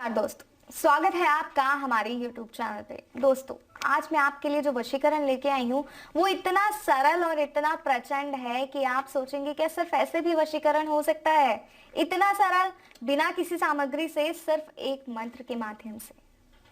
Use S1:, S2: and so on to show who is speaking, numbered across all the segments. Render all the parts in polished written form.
S1: नमस्कार दोस्तों, स्वागत है आपका हमारे YouTube चैनल पे। दोस्तों, आज मैं आपके लिए जो वशीकरण लेके आई हूँ वो इतना सरल और इतना प्रचंड है कि आप सोचेंगे क्या सिर्फ ऐसे भी वशीकरण हो सकता है। इतना सरल, बिना किसी सामग्री से, सिर्फ एक मंत्र के माध्यम से।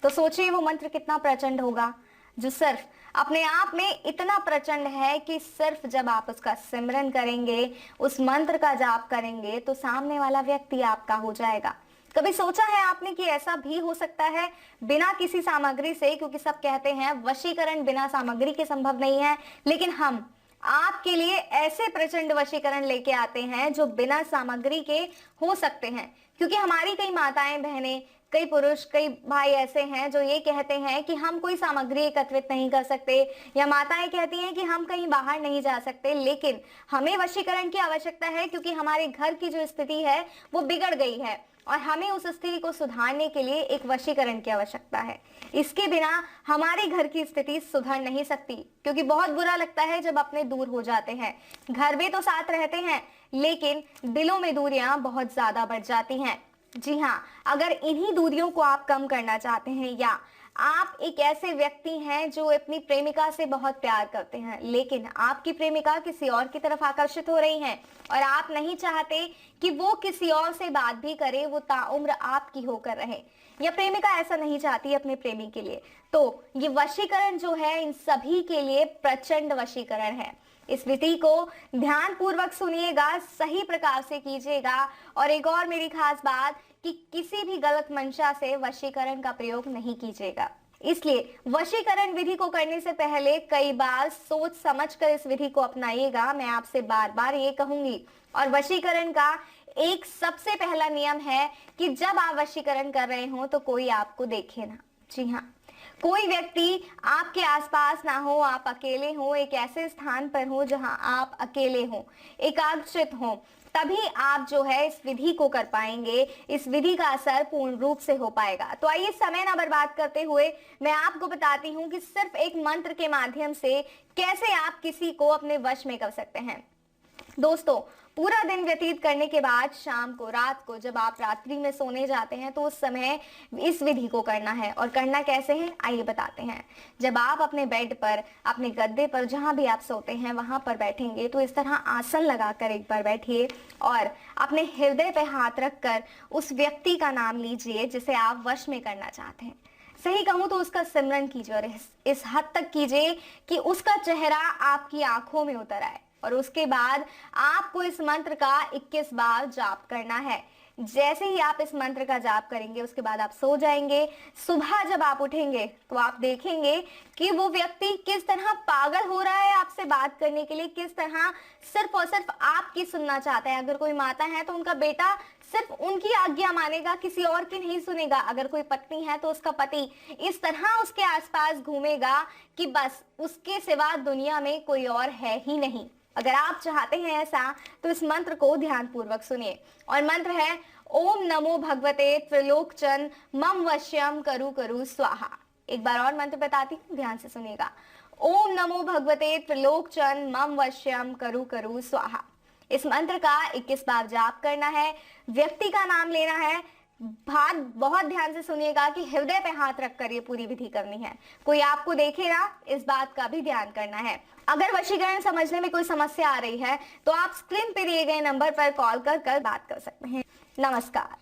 S1: तो सोचिए वो मंत्र कितना प्रचंड होगा, जो सिर्फ अपने आप में इतना प्रचंड है कि सिर्फ जब आप उसका सिमरन करेंगे, उस मंत्र का जाप करेंगे, तो सामने वाला व्यक्ति आपका हो जाएगा। कभी सोचा है आपने कि ऐसा भी हो सकता है बिना किसी सामग्री से? क्योंकि सब कहते हैं वशीकरण बिना सामग्री के संभव नहीं है, लेकिन हम आपके लिए ऐसे प्रचंड वशीकरण लेके आते हैं जो बिना सामग्री के हो सकते हैं। क्योंकि हमारी कई माताएं बहनें, कई पुरुष, कई भाई ऐसे हैं जो ये कहते हैं कि हम कोई सामग्री एकत्रित नहीं कर सकते, या माताएं कहती हैं कि हम कहीं बाहर नहीं जा सकते, लेकिन हमें वशीकरण की आवश्यकता है क्योंकि हमारे घर की जो स्थिति है वो बिगड़ गई है और हमें उस स्थिति को सुधारने के लिए एक वशीकरण की आवश्यकता है। इसके बिना हमारे घर की स्थिति सुधर नहीं सकती, क्योंकि बहुत बुरा लगता है जब अपने दूर हो जाते हैं। घर में तो साथ रहते हैं, लेकिन दिलों में दूरियां बहुत ज्यादा बढ़ जाती हैं। जी हाँ, अगर इन्हीं दूरियों को आप कम करना चाहते हैं, या आप एक ऐसे व्यक्ति हैं जो अपनी प्रेमिका से बहुत प्यार करते हैं, लेकिन आपकी प्रेमिका किसी और की तरफ आकर्षित हो रही हैं और आप नहीं चाहते कि वो किसी और से बात भी करे, वो ताउम्र आपकी होकर रहे, या प्रेमिका ऐसा नहीं चाहती अपने प्रेमी के लिए, तो ये वशीकरण जो है इन सभी के लिए प्रचंड वशीकरण है। इस विधि को ध्यान पूर्वक सुनिएगा, सही प्रकार से कीजिएगा। और एक और मेरी खास बात कि किसी भी गलत मंशा से वशीकरण का प्रयोग नहीं कीजिएगा। इसलिए वशीकरण विधि को करने से पहले कई बार सोच समझकर इस विधि को अपनाइएगा, मैं आपसे बार बार ये कहूंगी। और वशीकरण का एक सबसे पहला नियम है कि जब आप वशीकरण कर रहे हो तो कोई आपको देखे ना। जी हाँ, कोई व्यक्ति आपके आसपास ना हो, आप अकेले हो, एक ऐसे स्थान पर हो जहां आप अकेले हो, एकाग्रचित हो, तभी आप जो है इस विधि को कर पाएंगे, इस विधि का असर पूर्ण रूप से हो पाएगा। तो आइए समय ना बर्बाद करते हुए मैं आपको बताती हूँ कि सिर्फ एक मंत्र के माध्यम से कैसे आप किसी को अपने वश में कर सकते हैं। दोस्तों, पूरा दिन व्यतीत करने के बाद शाम को, रात को, जब आप रात्रि में सोने जाते हैं तो उस समय इस विधि को करना है। और करना कैसे है आइए बताते हैं। जब आप अपने बेड पर, अपने गद्दे पर, जहां भी आप सोते हैं वहां पर बैठेंगे तो इस तरह आसन लगाकर एक बार बैठिए और अपने हृदय पे हाथ रखकर उस व्यक्ति का नाम लीजिए जिसे आप वश में करना चाहते हैं। सही कहूं तो उसका सिमरन कीजिए और इस हद तक कीजिए कि उसका चेहरा आपकी आंखों में उतर आए। और उसके बाद आपको इस मंत्र का 21 बार जाप करना है। जैसे ही आप इस मंत्र का जाप करेंगे उसके बाद आप सो जाएंगे। सुबह जब आप उठेंगे तो आप देखेंगे कि वो व्यक्ति किस तरह पागल हो रहा है आपसे बात करने के लिए, किस तरह सिर्फ और सिर्फ आपकी सुनना चाहता है। अगर कोई माता है तो उनका बेटा सिर्फ उनकी आज्ञा मानेगा, किसी और की नहीं सुनेगा। अगर कोई पत्नी है तो उसका पति इस तरह उसके आसपास घूमेगा कि बस उसके सिवा दुनिया में कोई और है ही नहीं। अगर आप चाहते हैं ऐसा तो इस मंत्र को ध्यान पूर्वक सुनिए। और मंत्र है ओम नमो भगवते त्रिलोकचन मम वश्यम करु करु स्वाहा। एक बार और मंत्र बताती हूँ, ध्यान से सुनिएगा। ओम नमो भगवते त्रिलोकचन मम वश्यम करु करु स्वाहा। इस मंत्र का 21 बार जाप करना है, व्यक्ति का नाम लेना है। बात बहुत ध्यान से सुनिएगा कि हृदय पे हाथ रखकर ये पूरी विधि करनी है, कोई आपको देखे ना, इस बात का भी ध्यान करना है। अगर वशीकरण समझने में कोई समस्या आ रही है तो आप स्क्रीन पे दिए गए नंबर पर कॉल कर बात कर सकते हैं। नमस्कार।